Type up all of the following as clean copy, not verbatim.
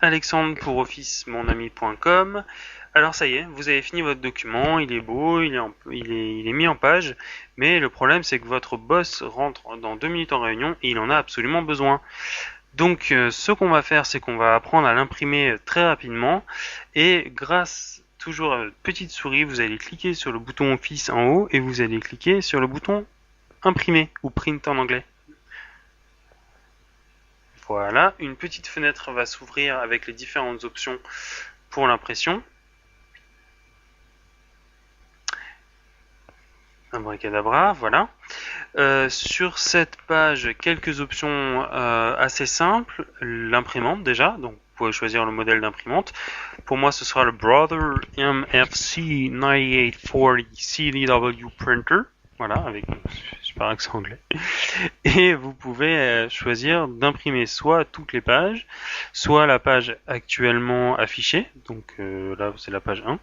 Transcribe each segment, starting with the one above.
Alexandre pour officemonami.com. Alors ça y est, vous avez fini votre document, il est beau, il est mis en page, mais le problème c'est que votre boss rentre dans 2 minutes en réunion et il en a absolument besoin. Donc ce qu'on va faire, c'est qu'on va apprendre à l'imprimer très rapidement et grâce toujours à votre petite souris, vous allez cliquer sur le bouton Office en haut et vous allez cliquer sur le bouton Imprimer ou Print en anglais. Voilà, une petite fenêtre va s'ouvrir avec les différentes options pour l'impression. Abracadabra, voilà. Sur cette page, quelques options assez simples. L'imprimante déjà, donc vous pouvez choisir le modèle d'imprimante. Pour moi, ce sera le Brother MFC 9840 CDW Printer. Voilà, avec super accent anglais. Et vous pouvez choisir d'imprimer soit toutes les pages, soit la page actuellement affichée, donc là c'est la page 1,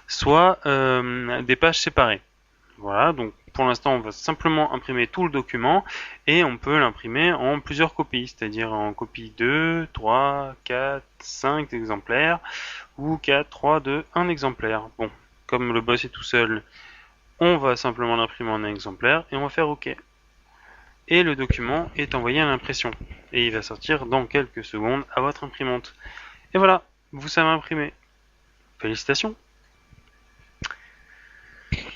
soit des pages séparées. Voilà, donc pour l'instant on va simplement imprimer tout le document et on peut l'imprimer en plusieurs copies, c'est-à-dire en copie 2, 3, 4, 5 exemplaires ou 4, 3, 2, 1 exemplaire. Bon, comme le boss est tout seul, on va simplement l'imprimer en un exemplaire et on va faire OK. Et le document est envoyé à l'impression et il va sortir dans quelques secondes à votre imprimante. Et voilà, vous savez imprimer. Félicitations!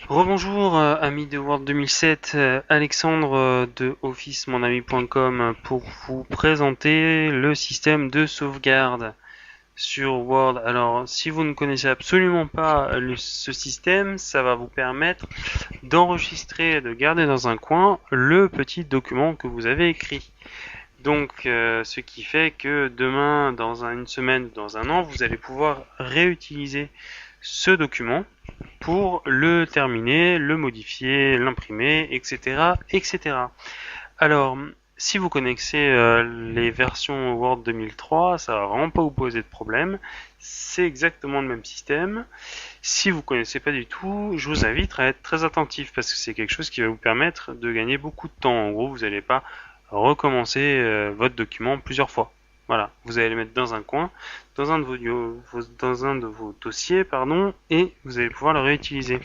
Rebonjour amis de Word 2007, Alexandre de officemonami.com pour vous présenter le système de sauvegarde sur Word. Alors si vous ne connaissez absolument pas ce système, ça va vous permettre d'enregistrer et de garder dans un coin le petit document que vous avez écrit. Donc ce qui fait que demain, dans une semaine, dans un an, vous allez pouvoir réutiliser ce document pour le terminer, le modifier, l'imprimer, etc., etc. Alors, si vous connaissez les versions Word 2003, ça va vraiment pas vous poser de problème. C'est exactement le même système. Si vous connaissez pas du tout, je vous invite à être très attentif parce que c'est quelque chose qui va vous permettre de gagner beaucoup de temps. En gros, vous n'allez pas recommencer votre document plusieurs fois. Voilà, vous allez le mettre dans un coin, dans un de vos dossiers, pardon, et vous allez pouvoir le réutiliser.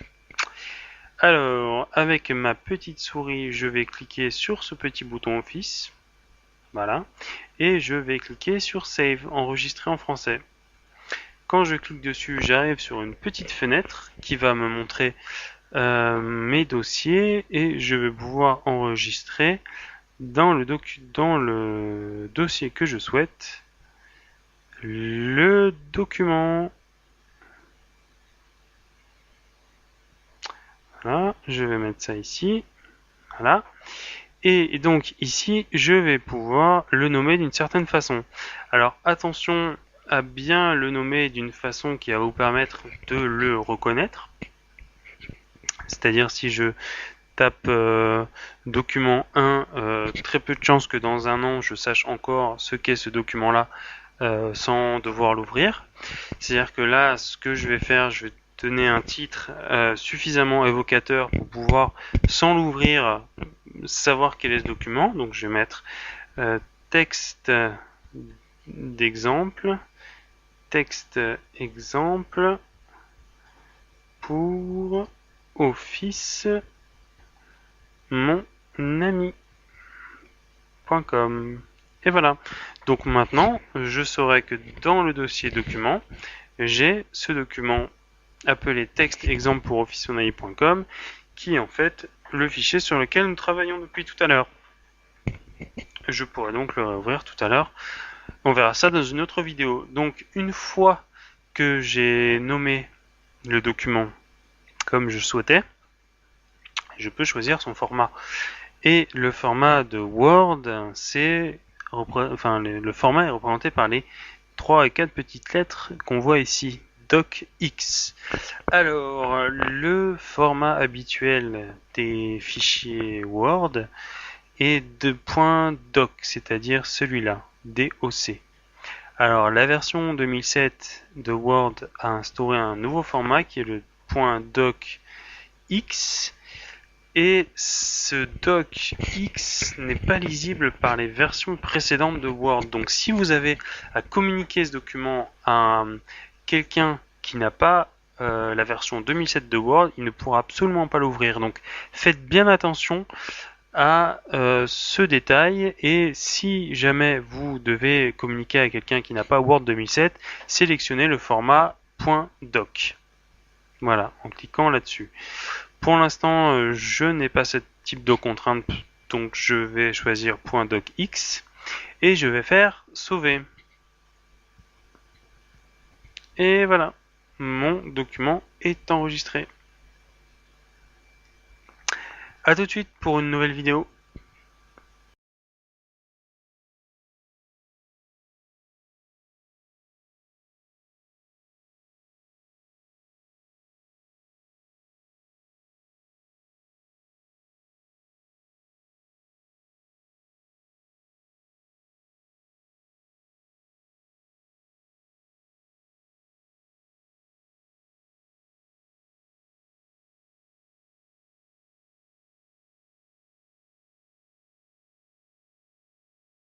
Alors, avec ma petite souris, je vais cliquer sur ce petit bouton Office, voilà, et je vais cliquer sur Save, enregistrer en français. Quand je clique dessus, j'arrive sur une petite fenêtre qui va me montrer mes dossiers et je vais pouvoir enregistrer dans le dossier que je souhaite le document. Voilà, je vais mettre ça ici. Voilà. Et donc ici, je vais pouvoir le nommer d'une certaine façon. Alors attention à bien le nommer d'une façon qui va vous permettre de le reconnaître. C'est-à-dire si je tape document 1, très peu de chances que dans un an je sache encore ce qu'est ce document-là sans devoir l'ouvrir. C'est-à-dire que là, ce que je vais faire, je vais donner un titre suffisamment évocateur pour pouvoir, sans l'ouvrir, savoir quel est ce document. Donc je vais mettre texte d'exemple, texte exemple pour office mon ami.com. Et voilà. Donc maintenant, je saurai que dans le dossier document, j'ai ce document appelé texte exemple pour officemonami.com qui est en fait le fichier sur lequel nous travaillons depuis tout à l'heure. Je pourrai donc le réouvrir tout à l'heure. On verra ça dans une autre vidéo. Donc une fois que j'ai nommé le document comme je souhaitais, je peux choisir son format. Et le format de Word, le format est représenté par les 3 et 4 petites lettres qu'on voit ici. DocX. Alors, le format habituel des fichiers Word est de .doc, c'est-à-dire celui-là, DOC. Alors, la version 2007 de Word a instauré un nouveau format qui est le .docx et ce docx n'est pas lisible par les versions précédentes de Word. Donc si vous avez à communiquer ce document à quelqu'un qui n'a pas la version 2007 de Word, il ne pourra absolument pas l'ouvrir. Donc faites bien attention à ce détail, et si jamais vous devez communiquer à quelqu'un qui n'a pas Word 2007, sélectionnez le format .doc. Voilà, en cliquant là-dessus. Pour l'instant, je n'ai pas ce type de contrainte, donc je vais choisir .docx et je vais faire sauver. Et voilà, mon document est enregistré. A tout de suite pour une nouvelle vidéo.